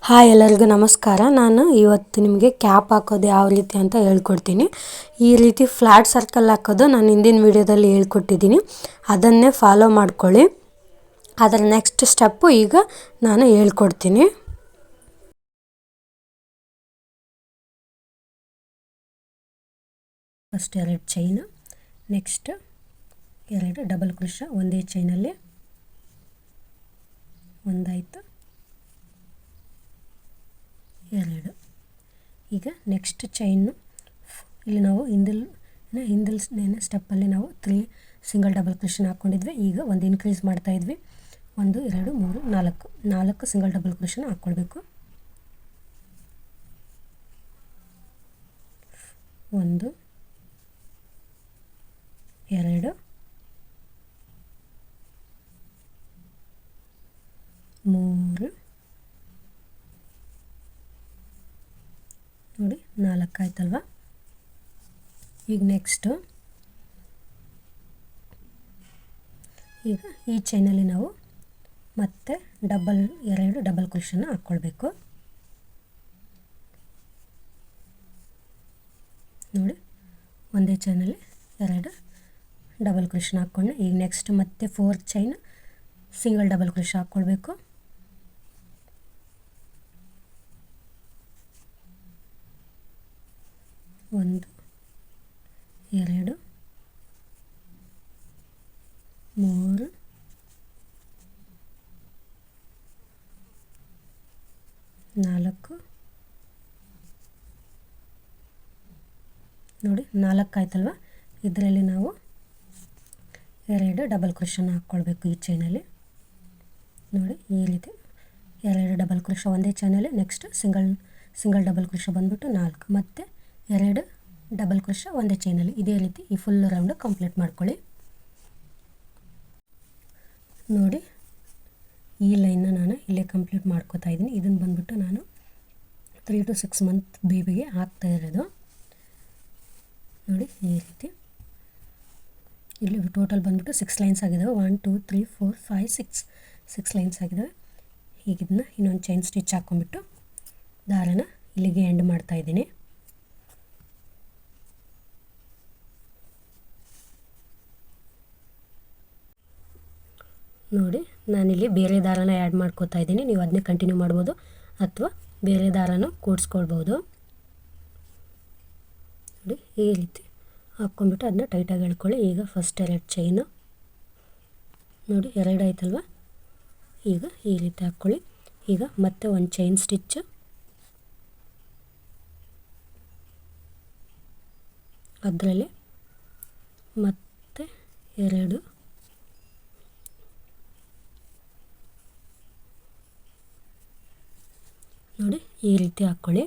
Hi ಎಲ್ಲರಿಗೂ ನಮಸ್ಕಾರ. ನಾನು ಇವತ್ತು ನಿಮಗೆ ಕ್ಯಾಪ್ ಹಾಕೋದು ಯಾವ ರೀತಿ ಅಂತ ಹೇಳ್ಕೊಡ್ತೀನಿ. ಈ ರೀತಿ ಫ್ಲಾಟ್ ಸರ್ಕಲ್ ಹಾಕೋದು ನಾನು ಹಿಂದಿನ ವಿಡಿಯೋದಲ್ಲಿ ಹೇಳ್ಕೊಟ್ಟಿದ್ದೀನಿ, ಅದನ್ನೇ ಫಾಲೋ ಮಾಡ್ಕೊಳ್ಳಿ. ಅದರ ನೆಕ್ಸ್ಟ್ ಸ್ಟೆಪ್ಪು ಈಗ ನಾನು ಹೇಳ್ಕೊಡ್ತೀನಿ. First 2 chain, next 2 double crochet ಒಂದೇ ಚೈನಲ್ಲಿ ಒಂದಾಯಿತು, 2. ಈಗ ನೆಕ್ಸ್ಟ್ ಚೈನು ಇಲ್ಲಿ ನಾವು ಹಿಂದಿನ ಸ್ಟೆಪ್ಪಲ್ಲಿ ನಾವು 3 ಸಿಂಗಲ್ ಡಬಲ್ ಕ್ರೋಶನ್ ಹಾಕ್ಕೊಂಡಿದ್ವಿ. ಈಗ ಒಂದು ಇನ್ಕ್ರೀಸ್ ಮಾಡ್ತಾ ಇದ್ವಿ. 1 2 3 4 ಸಿಂಗಲ್ ಡಬಲ್ ಕ್ರೋಶನ್ ಹಾಕ್ಕೊಳ್ಬೇಕು. 1 2 3 ನೋಡಿ 4 ಆಯ್ತಲ್ವ. ಈಗ ನೆಕ್ಸ್ಟು ಈಗ ಈ ಚೈನಲ್ಲಿ ನಾವು ಮತ್ತೆ 2 ಡಬಲ್ ಕ್ರೋಶನ್ ಹಾಕ್ಕೊಳ್ಬೇಕು. ನೋಡಿ ಒಂದೇ ಚೈನಲ್ಲಿ 2 ಡಬಲ್ ಕ್ರೋಶನ್ ಹಾಕ್ಕೊಂಡು ಈಗ ನೆಕ್ಸ್ಟ್ ಮತ್ತೆ 4 ಚೈನ್ ಸಿಂಗಲ್ ಡಬಲ್ ಕ್ರೋಶನ್ ಹಾಕ್ಕೊಳ್ಬೇಕು. 1 2 3 4 ನೋಡಿ 4 ಆಯ್ತಲ್ವ. ಇದರಲ್ಲಿ ನಾವು 2 ಡಬಲ್ ಕ್ರೋಶನ್ ಹಾಕ್ಕೊಳ್ಬೇಕು ಈ ಚೈನಲ್ಲಿ. ನೋಡಿ ಈ ರೀತಿ 2 ಡಬಲ್ ಕ್ರೋಶಾ ಒಂದೇ ಚೈನಲ್ಲಿ, ನೆಕ್ಸ್ಟ್ ಸಿಂಗಲ್ ಡಬಲ್ ಕ್ರೋಶಾ ಬಂದ್ಬಿಟ್ಟು 4, ಮತ್ತು 2 ಡಬಲ್ ಕ್ರೋಶಾ ಒಂದೇ ಚೈನಲ್ಲಿ. ಇದೇ ರೀತಿ ಈ ಫುಲ್ ರೌಂಡ್ ಕಂಪ್ಲೀಟ್ ಮಾಡ್ಕೊಳ್ಳಿ. ನೋಡಿ ಈ ಲೈನ್ನ ನಾನು ಇಲ್ಲೇ ಕಂಪ್ಲೀಟ್ ಮಾಡ್ಕೋತಾ ಇದ್ದೀನಿ. ಇದನ್ನು ಬಂದ್ಬಿಟ್ಟು ನಾನು 3 to 6 ಮಂತ್ ಬೇಬಿಗೆ ಹಾಕ್ತಾ ಇರೋದು. ನೋಡಿ ಈ ರೀತಿ ಇಲ್ಲಿ ಟೋಟಲ್ ಬಂದ್ಬಿಟ್ಟು 6 ಲೈನ್ಸ್ ಆಗಿದ್ದಾವೆ. 1 2 3 4 5 6 ಲೈನ್ಸ್ ಆಗಿದ್ದಾವೆ. ಈಗ ಇದನ್ನ ಇನ್ನೊಂದು ಚೈನ್ ಸ್ಟಿಚ್ ಹಾಕ್ಕೊಂಡ್ಬಿಟ್ಟು ದಾರನ ಇಲ್ಲಿಗೆ ಎಂಡ್ ಮಾಡ್ತಾ ಇದ್ದೀನಿ. ನೋಡಿ ನಾನಿಲ್ಲಿ ಬೇರೆ ದಾರನ ಆ್ಯಡ್ ಮಾಡ್ಕೋತಾ ಇದ್ದೀನಿ. ನೀವು ಅದನ್ನೇ ಕಂಟಿನ್ಯೂ ಮಾಡ್ಬೋದು ಅಥವಾ ಬೇರೆ ದಾರನ ಕೂಡಿಸ್ಕೊಳ್ಬೋದು. ನೋಡಿ ಈ ರೀತಿ ಹಾಕ್ಕೊಂಡ್ಬಿಟ್ಟು ಅದನ್ನ ಟೈಟಾಗಿ ಎಳ್ಕೊಳ್ಳಿ. ಈಗ ಫಸ್ಟ್ 2 ಚೈನು ನೋಡಿ 2 ಆಯ್ತಲ್ವ. ಈಗ ಈ ರೀತಿ ಹಾಕ್ಕೊಳ್ಳಿ. ಈಗ ಮತ್ತೆ ಒಂದು ಚೈನ್ ಸ್ಟಿಚ್ಚು, ಅದರಲ್ಲಿ ಮತ್ತೆ 2 ನೋಡಿ ಈ ರೀತಿ ಹಾಕ್ಕೊಳ್ಳಿ.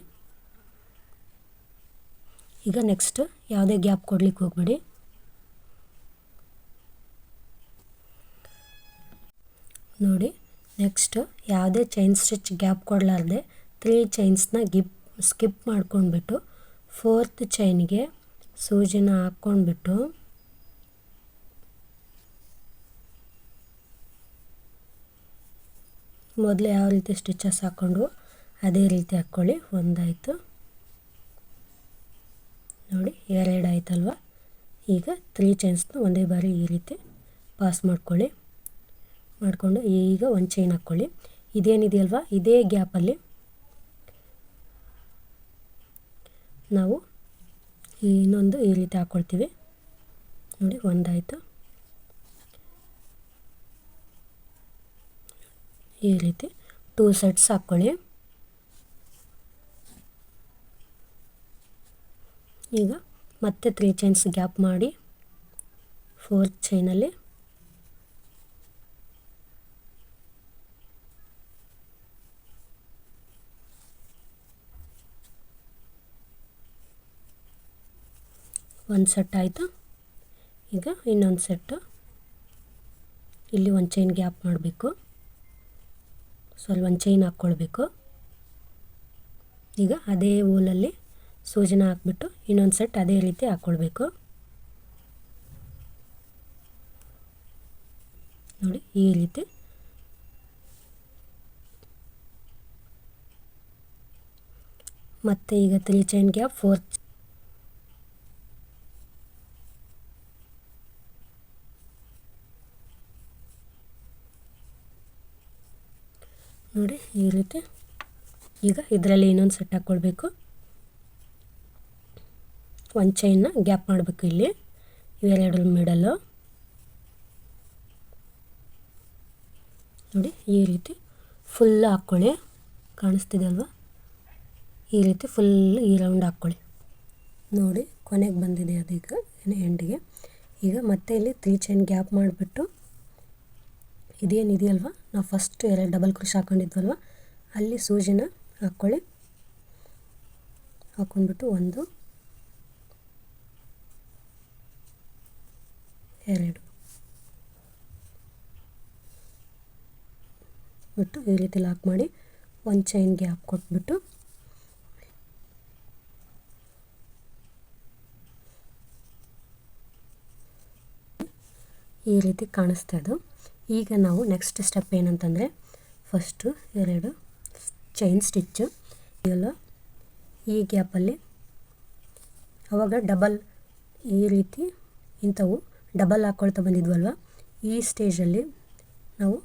ಈಗ ನೆಕ್ಸ್ಟ್ ಯಾವುದೇ ಗ್ಯಾಪ್ ಕೊಡ್ಲಿಕ್ಕೆ ಹೋಗಬೇಡಿ. ನೋಡಿ ನೆಕ್ಸ್ಟು ಯಾವುದೇ ಚೈನ್ ಸ್ಟಿಚ್ ಗ್ಯಾಪ್ ಕೊಡಲಾರ್ದೆ 3 ಚೈನ್ಸ್ನ ಸ್ಕಿಪ್ ಮಾಡ್ಕೊಂಡ್ಬಿಟ್ಟು 4th ಚೈನ್ಗೆ ಸೂಜಿನ ಹಾಕ್ಕೊಂಡ್ಬಿಟ್ಟು ಮೊದಲು ಯಾವ ರೀತಿ ಸ್ಟಿಚಸ್ ಹಾಕ್ಕೊಂಡು ಅದೇ ರೀತಿ ಹಾಕ್ಕೊಳ್ಳಿ. ಒಂದಾಯಿತು, ನೋಡಿ 2 ಆಯ್ತಲ್ವ. ಈಗ 3 ಚೈನ್ಸ್ನ ಒಂದೇ ಬಾರಿ ಈ ರೀತಿ ಪಾಸ್ ಮಾಡಿಕೊಂಡು ಈಗ ಒಂದು ಚೈನ್ ಹಾಕ್ಕೊಳ್ಳಿ. ಇದೇನಿದೆಯಲ್ವ ಇದೇ ಗ್ಯಾಪಲ್ಲಿ ನಾವು ಇನ್ನೊಂದು ಈ ರೀತಿ ಹಾಕ್ಕೊಳ್ತೀವಿ. ನೋಡಿ ಒಂದಾಯಿತು, ಈ ರೀತಿ 2 ಸೆಟ್ಸ್ ಹಾಕ್ಕೊಳ್ಳಿ. ಈಗ ಮತ್ತೆ 3 ಚೈನ್ಸ್ ಗ್ಯಾಪ್ ಮಾಡಿ 4th ಚೈನಲ್ಲಿ ಒಂದು ಸೆಟ್ ಆಯಿತು. ಈಗ ಇನ್ನೊಂದು ಸೆಟ್ಟು ಇಲ್ಲಿ ಒಂದು ಚೈನ್ ಗ್ಯಾಪ್ ಮಾಡಬೇಕು, ಒಂದು ಚೈನ್ ಹಾಕ್ಕೊಳ್ಬೇಕು. ಈಗ ಅದೇ ಹೂಲಲ್ಲಿ ಸೂಜಿನ ಹಾಕ್ಬಿಟ್ಟು ಇನ್ನೊಂದು ಸೆಟ್ ಅದೇ ರೀತಿ ಹಾಕ್ಕೊಳ್ಬೇಕು. ನೋಡಿ ಈ ರೀತಿ ಮತ್ತು ಈಗ 3 ಚೈನ್ ಗ್ಯಾಪ್ 4 ನೋಡಿ ಈ ರೀತಿ. ಈಗ ಇದರಲ್ಲಿ ಇನ್ನೊಂದು ಸೆಟ್ ಹಾಕ್ಕೊಳ್ಬೇಕು. ಒಂದು ಚೈನ್ನ ಗ್ಯಾಪ್ ಮಾಡಬೇಕು ಇಲ್ಲಿ ಇವೆರಡರ ಮಿಡಲ್ಲು. ನೋಡಿ ಈ ರೀತಿ ಫುಲ್ ಹಾಕ್ಕೊಳ್ಳಿ, ಕಾಣಿಸ್ತಿದೆ ಅಲ್ವಾ? ಈ ರೀತಿ ಫುಲ್ ಈ ರೌಂಡ್ ಹಾಕ್ಕೊಳ್ಳಿ. ನೋಡಿ ಕೊನೆಗೆ ಬಂದಿದೆ ಅದೀಗ ಎಂಡಿಗೆ. ಈಗ ಮತ್ತೆ ಇಲ್ಲಿ 3 ಚೈನ್ ಗ್ಯಾಪ್ ಮಾಡಿಬಿಟ್ಟು ಇದೇನಿದೆಯಲ್ವ, ನಾವು ಫಸ್ಟ್ 2 ಡಬಲ್ ಕ್ರೋಶ್ ಹಾಕ್ಕೊಂಡಿದ್ವಲ್ವ, ಅಲ್ಲಿ ಸೂಜಿನ ಹಾಕ್ಕೊಳ್ಳಿ. ಹಾಕ್ಕೊಂಡ್ಬಿಟ್ಟು 1 2 ಬಿಟ್ಟು ಈ ರೀತಿ ಲಾಕ್ ಮಾಡಿ 1 ಚೈನ್ ಗ್ಯಾಪ್ ಕೊಟ್ಬಿಟ್ಟು ಈ ರೀತಿ ಕಾಣಿಸ್ತಾ ಇದು. ಈಗ ನಾವು ನೆಕ್ಸ್ಟ್ ಸ್ಟೆಪ್ ಏನಂತಂದರೆ, ಫಸ್ಟು 2 ಚೈನ್ ಸ್ಟಿಚ್ಚು ಇದೆಲ್ಲ ಈ ಗ್ಯಾಪಲ್ಲಿ, ಆವಾಗ ಡಬಲ್ ಈ ರೀತಿ ಇಂಥವು ಡಬಲ್ ಹಾಕ್ಕೊಳ್ತಾ ಬಂದಿದ್ವಲ್ವ, ಈ ಸ್ಟೇಜಲ್ಲಿ ನಾವು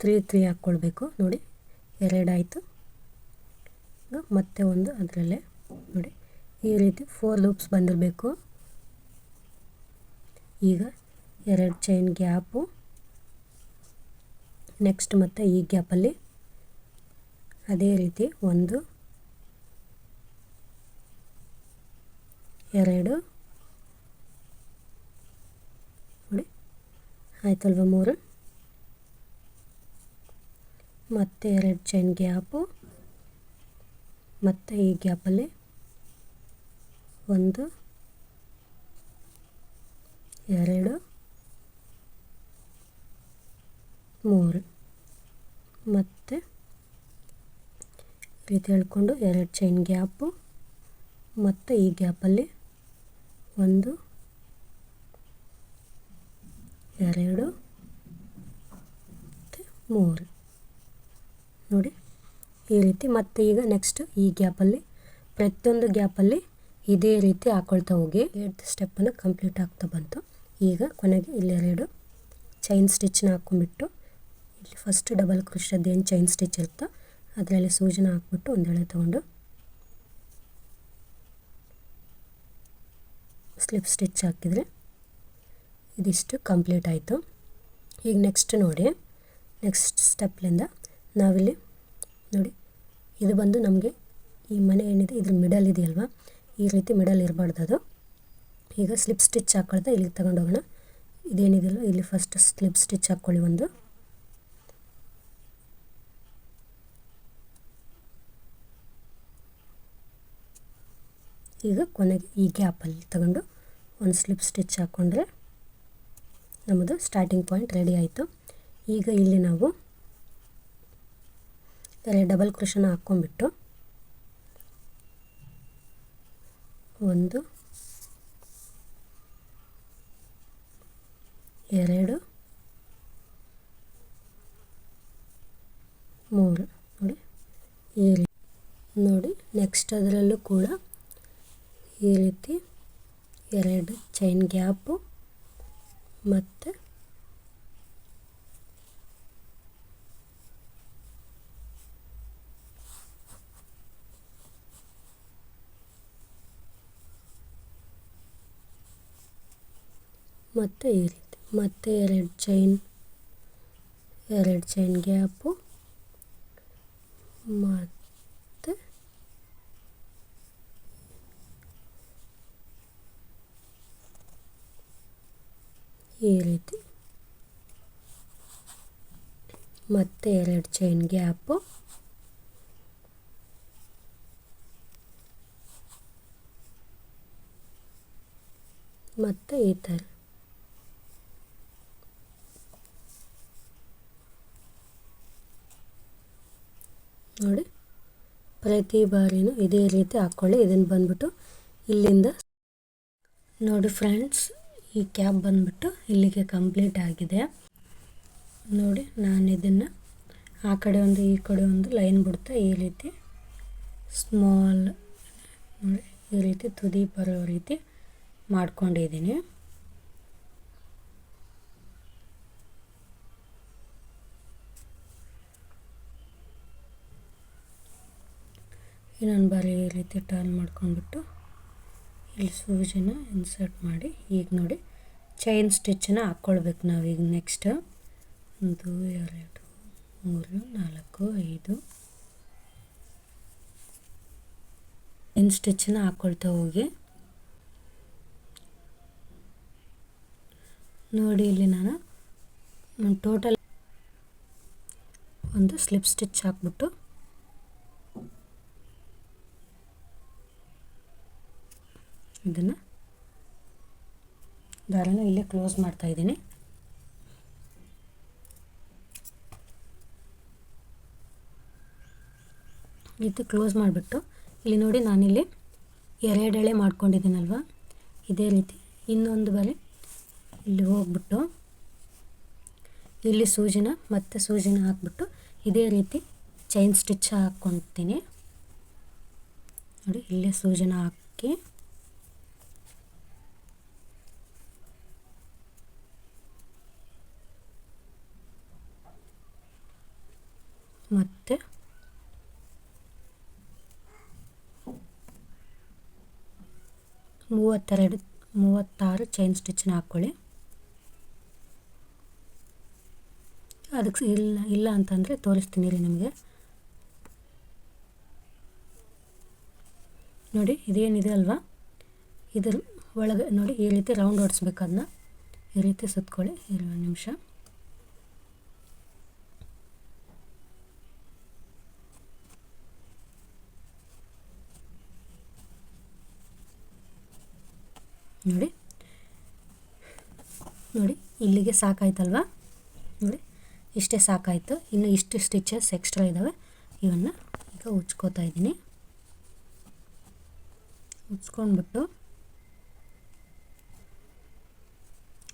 3 ಹಾಕ್ಕೊಳ್ಬೇಕು. ನೋಡಿ 2 ಆಯಿತು. ಮತ್ತೆ ಒಂದು ಅದರಲ್ಲೇ ನೋಡಿ ಈ ರೀತಿ 4 ಲೂಪ್ಸ್ ಬಂದಿರಬೇಕು. ಈಗ 2 ಚೈನ್ ಗ್ಯಾಪು, ನೆಕ್ಸ್ಟ್ ಮತ್ತೆ ಈ ಗ್ಯಾಪಲ್ಲಿ ಅದೇ ರೀತಿ 1 2 ನೋಡಿ ಆಯ್ತಲ್ವ 3, ಮತ್ತೆ 2 ಚೈನ್ ಗ್ಯಾಪು, ಮತ್ತು ಈ ಗ್ಯಾಪಲ್ಲಿ 1 2 3 ಮತ್ತು ಈ ರೀತಿ ಹೇಳ್ಕೊಂಡು 2 ಚೈನ್ ಗ್ಯಾಪು, ಮತ್ತು ಈ ಗ್ಯಾಪಲ್ಲಿ 1 2 3 ನೋಡಿ ಈ ರೀತಿ. ಮತ್ತು ಈಗ ನೆಕ್ಸ್ಟ್ ಈ ಗ್ಯಾಪಲ್ಲಿ ಪ್ರತಿಯೊಂದು ಗ್ಯಾಪಲ್ಲಿ ಇದೇ ರೀತಿ ಹಾಕ್ಕೊಳ್ತಾ ಹೋಗಿ 8th ಸ್ಟೆಪ್ಪನ್ನು ಕಂಪ್ಲೀಟ್ ಆಗ್ತಾ ಬಂತು. ಈಗ ಕೊನೆಗೆ ಇಲ್ಲಿ 2 ಚೈನ್ ಸ್ಟಿಚ್ನ ಹಾಕ್ಕೊಂಡ್ಬಿಟ್ಟು ಇಲ್ಲಿ ಫಸ್ಟ್ ಡಬಲ್ ಕ್ರೋಶದ್ದು ಏನು ಚೈನ್ ಸ್ಟಿಚ್ ಇರುತ್ತೋ ಅದರಲ್ಲಿ ಸೂಜಿನ ಹಾಕ್ಬಿಟ್ಟು ಒಂದು ಎಳೆ ತೊಗೊಂಡು ಸ್ಲಿಪ್ ಸ್ಟಿಚ್ ಹಾಕಿದರೆ ಇದಿಷ್ಟು ಕಂಪ್ಲೀಟ್ ಆಯಿತು. ಈಗ ನೆಕ್ಸ್ಟ್ ನೋಡಿ, ನೆಕ್ಸ್ಟ್ ಸ್ಟೆಪ್ಲಿಂದ ನಾವಿಲ್ಲಿ ನೋಡಿ ಇದು ಬಂದು ನಮಗೆ ಈ ಮನೆ ಏನಿದೆ ಇದ್ರ ಮಿಡಲ್ ಇದೆಯಲ್ವ, ಈ ರೀತಿ ಮಿಡಲ್ ಇರಬಾರ್ದು ಅದು. ಈಗ ಸ್ಲಿಪ್ ಸ್ಟಿಚ್ ಹಾಕ್ಕೊಳ್ತಾ ಇಲ್ಲಿಗೆ ತಗೊಂಡೋಗೋಣ. ಇದೇನಿದೆಯಲ್ಲ ಇಲ್ಲಿ ಫಸ್ಟ್ ಸ್ಲಿಪ್ ಸ್ಟಿಚ್ ಹಾಕ್ಕೊಳ್ಳಿ ಒಂದು, ಈಗ ಕೊನೆಗೆ ಈ ಗ್ಯಾಪಲ್ಲಿ ತಗೊಂಡು ಒಂದು ಸ್ಲಿಪ್ ಸ್ಟಿಚ್ ಹಾಕ್ಕೊಂಡ್ರೆ ನಮ್ಮದು ಸ್ಟಾರ್ಟಿಂಗ್ ಪಾಯಿಂಟ್ ರೆಡಿ ಆಯಿತು. ಈಗ ಇಲ್ಲಿ ನಾವು ಡಬಲ್ ಕ್ರೋಶನ ಹಾಕ್ಕೊಂಡ್ಬಿಟ್ಟು 1 2 3 ನೋಡಿ ಈ ರೀತಿ ನೋಡಿ. ನೆಕ್ಸ್ಟ್ ಅದರಲ್ಲೂ ಕೂಡ ಈ ರೀತಿ 2 ಚೈನ್ ಗ್ಯಾಪು ಮತ್ತು ಈ ರೀತಿ ಮತ್ತೆ 2 ಚೈನ್ ಗ್ಯಾಪು ಮತ್ತು ಈ ರೀತಿ ಮತ್ತೆ 2 ಚೈನ್ ಗ್ಯಾಪು ಮತ್ತು ಈ ಥರ ನೋಡಿ. ಪ್ರತಿ ಬಾರಿನೂ ಇದೇ ರೀತಿ ಹಾಕ್ಕೊಳ್ಳಿ. ಇದನ್ನು ಬಂದ್ಬಿಟ್ಟು ಇಲ್ಲಿಂದ ನೋಡಿ ಫ್ರೆಂಡ್ಸ್, ಈ ಕ್ಯಾಪ್ ಬಂದ್ಬಿಟ್ಟು ಇಲ್ಲಿಗೆ ಕಂಪ್ಲೀಟ್ ಆಗಿದೆ. ನೋಡಿ ನಾನು ಇದನ್ನು ಆ ಕಡೆ ಒಂದು ಈ ಕಡೆ ಒಂದು ಲೈನ್ ಬಿಡ್ತಾ ಈ ರೀತಿ ಸ್ಮಾಲ್ ನೋಡಿ ಈ ರೀತಿ ತುದಿ ಬರೋ ರೀತಿ ಮಾಡ್ಕೊಂಡಿದ್ದೀನಿ. ಇನ್ನೊಂದು ಬಾರಿ ಈ ರೀತಿ ಟರ್ನ್ ಮಾಡ್ಕೊಂಡ್ಬಿಟ್ಟು ಇಲ್ಲಿ ಸೂಜಿನ ಇನ್ಸರ್ಟ್ ಮಾಡಿ ಈಗ ನೋಡಿ ಚೈನ್ ಸ್ಟಿಚ್ಚನ್ನ ಹಾಕ್ಕೊಳ್ಬೇಕು ನಾವೀಗ. ನೆಕ್ಸ್ಟ್ 1 2 3 4 5 ಚೈನ್ ಸ್ಟಿಚ್ಚನ್ನ ಹಾಕ್ಕೊಳ್ತಾ ಹೋಗಿ. ನೋಡಿ ಇಲ್ಲಿ ನಾನು ಟೋಟಲ್ ಒಂದು ಸ್ಲಿಪ್ ಸ್ಟಿಚ್ ಹಾಕ್ಬಿಟ್ಟು ಇದನ್ನು ದಾರನ ಇಲ್ಲೇ ಕ್ಲೋಸ್ ಮಾಡ್ತಾ ಇದ್ದೀನಿ. ಇದು ಕ್ಲೋಸ್ ಮಾಡಿಬಿಟ್ಟು ಇಲ್ಲಿ ನೋಡಿ ನಾನಿಲ್ಲಿ 2 ಎಳೆ ಮಾಡ್ಕೊಂಡಿದ್ದೀನಲ್ವ, ಇದೇ ರೀತಿ ಇನ್ನೊಂದು ಬಾರಿ ಇಲ್ಲಿ ಹೋಗ್ಬಿಟ್ಟು ಇಲ್ಲಿ ಸೂಜಿನ ಮತ್ತೆ ಸೂಜಿನ ಹಾಕ್ಬಿಟ್ಟು ಇದೇ ರೀತಿ ಚೈನ್ ಸ್ಟಿಚ್ ಹಾಕ್ಕೊಳ್ತೀನಿ. ನೋಡಿ ಇಲ್ಲೇ ಸೂಜಿನ ಹಾಕಿ ಮತ್ತು 36 ಚೈನ್ ಸ್ಟಿಚ್ಚನ್ನ ಹಾಕ್ಕೊಳ್ಳಿ. ಅದಕ್ಕೆ ಇಲ್ಲ ಅಂತಂದರೆ ತೋರಿಸ್ತೀನಿ ರೀ ನಿಮಗೆ. ನೋಡಿ ಇದೇನಿದೆ ಅಲ್ವಾ, ಇದ್ರ ಒಳಗೆ ನೋಡಿ ಈ ರೀತಿ ರೌಂಡ್ ಹೊಡಿಸ್ಬೇಕು. ಅದನ್ನ ಈ ರೀತಿ ಸುತ್ಕೊಳ್ಳಿ. 1 ನಿಮಿಷ. ನೋಡಿ ನೋಡಿ ಇಲ್ಲಿಗೆ ಸಾಕಾಯ್ತಲ್ವ. ನೋಡಿ ಇಷ್ಟೇ ಸಾಕಾಯಿತು. ಇನ್ನು ಇಷ್ಟು ಸ್ಟಿಚಸ್ ಎಕ್ಸ್ಟ್ರಾ ಇದ್ದಾವೆ, ಇವನ್ನ ಈಗ ಉಜ್ಕೋತಾ ಇದ್ದೀನಿ. ಉಜ್ಕೊಂಡ್ಬಿಟ್ಟು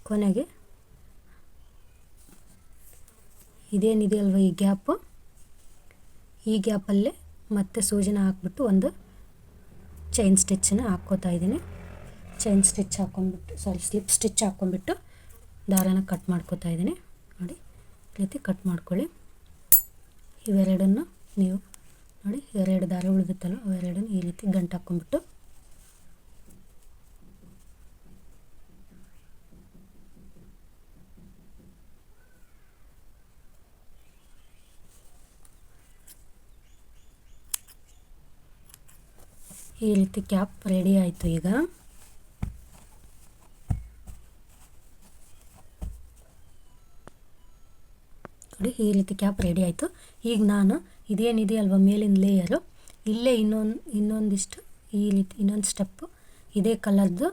ಕೊನೆಗೆ ಇದೇನಿದೆ ಅಲ್ವ ಈ ಗ್ಯಾಪು, ಈ ಗ್ಯಾಪಲ್ಲೇ ಮತ್ತೆ ಸೂಜಿನ ಹಾಕ್ಬಿಟ್ಟು ಒಂದು ಚೈನ್ ಸ್ಟಿಚ್ಚನ್ನ ಹಾಕ್ಕೋತಾ ಇದ್ದೀನಿ. ಚೈನ್ ಸ್ಟಿಚ್ ಹಾಕ್ಕೊಂಡ್ಬಿಟ್ಟು ಸ್ಲಿಪ್ ಸ್ಟಿಚ್ ಹಾಕ್ಕೊಂಡ್ಬಿಟ್ಟು ದಾರನ ಕಟ್ ಮಾಡ್ಕೋತಾ ಇದ್ದೀನಿ. ನೋಡಿ ಈ ರೀತಿ ಕಟ್ ಮಾಡ್ಕೊಳ್ಳಿ. ಇವೆರಡನ್ನು ನೀವು ನೋಡಿ 2 ದಾರ ಉಳಿದುತ್ತಲ್ಲ ಅವೆರಡನ್ನು ಈ ರೀತಿ ಗಂಟು ಹಾಕ್ಕೊಂಡ್ಬಿಟ್ಟು ಈ ರೀತಿ ಕ್ಯಾಪ್ ರೆಡಿ ಆಯಿತು. ಈಗ ನೋಡಿ ಈ ರೀತಿ ಕ್ಯಾಪ್ ರೆಡಿ ಆಯಿತು. ಈಗ ನಾನು ಇದೇನಿದೆ ಅಲ್ವ ಮೇಲಿನ ಲೇಯರು, ಇಲ್ಲೇ ಇನ್ನೊಂದಿಷ್ಟು ಈ ರೀತಿ ಇನ್ನೊಂದು ಸ್ಟೆಪ್ಪು ಇದೇ ಕಲರ್ದು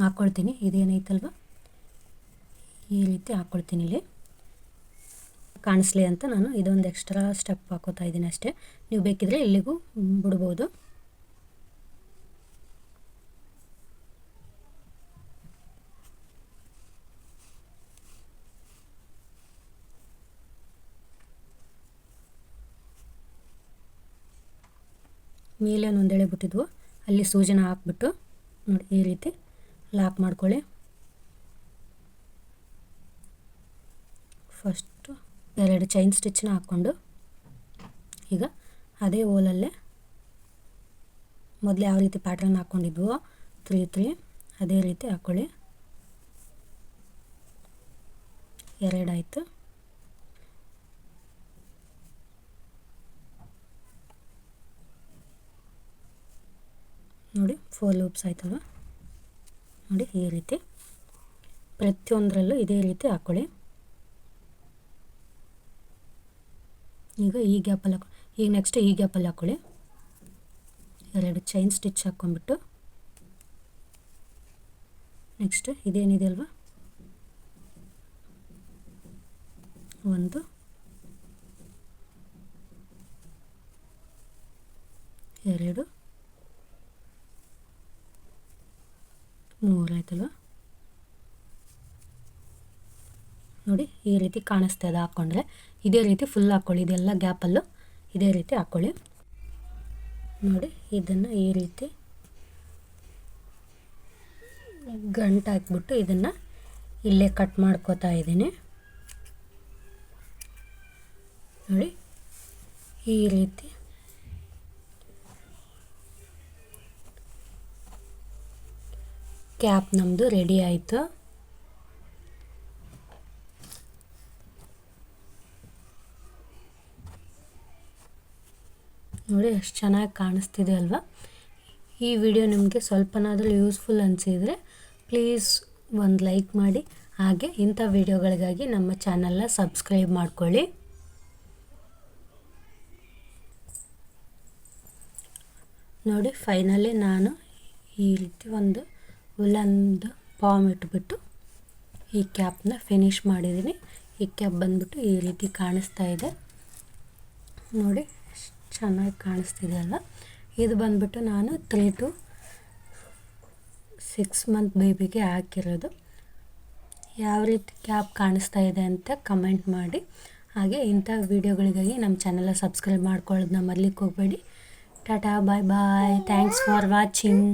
ಹಾಕ್ಕೊಳ್ತೀನಿ. ಇದೇನೈತಲ್ವ ಈ ರೀತಿ ಹಾಕ್ಕೊಳ್ತೀನಿ. ಇಲ್ಲಿ ಕಾಣಿಸ್ಲಿ ಅಂತ ನಾನು ಇದೊಂದು ಎಕ್ಸ್ಟ್ರಾ ಸ್ಟೆಪ್ ಹಾಕೋತಾ ಇದ್ದೀನಿ ಅಷ್ಟೇ. ನೀವು ಬೇಕಿದ್ರೆ ಇಲ್ಲಿಗೂ ಬಿಡ್ಬೋದು. ಮೇಲೆ ಒಂದು ಎಳೆ ಬಿಟ್ಟಿದ್ವು, ಅಲ್ಲಿ ಸೂಜಿನ ಹಾಕ್ಬಿಟ್ಟು ನೋಡಿ ಈ ರೀತಿ ಲಾಕ್ ಮಾಡ್ಕೊಳ್ಳಿ. ಫಸ್ಟು 2 ಚೈನ್ ಸ್ಟಿಚ್ಚನ್ನ ಹಾಕ್ಕೊಂಡು ಈಗ ಅದೇ ಹೋಲಲ್ಲೇ ಮೊದಲು ಯಾವ ರೀತಿ ಪ್ಯಾಟ್ರನ್ ಹಾಕ್ಕೊಂಡಿದ್ವೋ 3 3 ಅದೇ ರೀತಿ ಹಾಕ್ಕೊಳ್ಳಿ. 2 ಆಯಿತು. ನೋಡಿ 4 ಲೂಪ್ಸ್ ಆಯ್ತಲ್ವ. ನೋಡಿ ಈ ರೀತಿ ಪ್ರತಿಯೊಂದರಲ್ಲೂ ಇದೇ ರೀತಿ ಹಾಕ್ಕೊಳ್ಳಿ. ಈಗ ಈ ಗ್ಯಾಪಲ್ಲಿ ಈಗ ನೆಕ್ಸ್ಟ್ ಈ ಗ್ಯಾಪಲ್ಲಿ ಹಾಕ್ಕೊಳ್ಳಿ. 2 ಚೈನ್ ಸ್ಟಿಚ್ ಹಾಕ್ಕೊಂಡ್ಬಿಟ್ಟು ನೆಕ್ಸ್ಟ್ ಇದೇನಿದೆ ಅಲ್ವಾ ಒಂದು 2 3 ಆಯ್ತಲ್ವ. ನೋಡಿ ಈ ರೀತಿ ಕಾಣಿಸ್ತಾ ಇದೆ ಹಾಕ್ಕೊಂಡ್ರೆ. ಇದೇ ರೀತಿ ಫುಲ್ ಹಾಕ್ಕೊಳ್ಳಿ. ಇದೆಲ್ಲ ಗ್ಯಾಪಲ್ಲೂ ಇದೇ ರೀತಿ ಹಾಕ್ಕೊಳ್ಳಿ. ನೋಡಿ ಇದನ್ನು ಈ ರೀತಿ ಗಂಟು ಹಾಕ್ಬಿಟ್ಟು ಇದನ್ನು ಇಲ್ಲೇ ಕಟ್ ಮಾಡ್ಕೋತಾ ಇದ್ದೀನಿ. ನೋಡಿ ಈ ರೀತಿ ಕ್ಯಾಪ್ ನಮ್ಮದು ರೆಡಿ ಆಯಿತು. ನೋಡಿ ಎಷ್ಟು ಚೆನ್ನಾಗಿ ಕಾಣಿಸ್ತಿದೆ ಅಲ್ವಾ. ಈ ವಿಡಿಯೋ ನಿಮಗೆ ಸ್ವಲ್ಪನಾದರೂ ಯೂಸ್ಫುಲ್ ಅನಿಸಿದರೆ ಪ್ಲೀಸ್ ಒಂದು ಲೈಕ್ ಮಾಡಿ, ಹಾಗೆ ಇಂಥ ವಿಡಿಯೋಗಳಿಗಾಗಿ ನಮ್ಮ ಚಾನಲ್ನ ಸಬ್ಸ್ಕ್ರೈಬ್ ಮಾಡ್ಕೊಳ್ಳಿ. ನೋಡಿ ಫೈನಲಿ ನಾನು ಈ ರೀತಿ ಒಂದು ಉಲ್ಲನ್ದು ಪಾಮ್ ಇಟ್ಬಿಟ್ಟು ಈ ಕ್ಯಾಪ್ನ ಫಿನಿಶ್ ಮಾಡಿದ್ದೀನಿ. ಈ ಕ್ಯಾಪ್ ಬಂದ್ಬಿಟ್ಟು ಈ ರೀತಿ ಕಾಣಿಸ್ತಾ ಇದೆ ನೋಡಿ, ಚೆನ್ನಾಗಿ ಕಾಣಿಸ್ತಿದೆ ಅಲ್ವ. ಇದು ಬಂದ್ಬಿಟ್ಟು ನಾನು 3 to 6 ಮಂತ್ ಬೇಬಿಗೆ ಹಾಕಿರೋದು. ಯಾವ ರೀತಿ ಕ್ಯಾಪ್ ಕಾಣಿಸ್ತಾ ಇದೆ ಅಂತ ಕಮೆಂಟ್ ಮಾಡಿ. ಹಾಗೆ ಇಂಥ ವಿಡಿಯೋಗಳಿಗಾಗಿ ನಮ್ಮ ಚಾನಲ್ನ ಸಬ್ಸ್ಕ್ರೈಬ್ ಮಾಡ್ಕೊಳ್ಳೋದನ್ನ ಮರ್ಲಿಕ್ಕೆ ಹೋಗಬೇಡಿ. ಟಾಟಾ, ಬಾಯ್ ಬಾಯ್, ಥ್ಯಾಂಕ್ಸ್ ಫಾರ್ ವಾಚಿಂಗ್.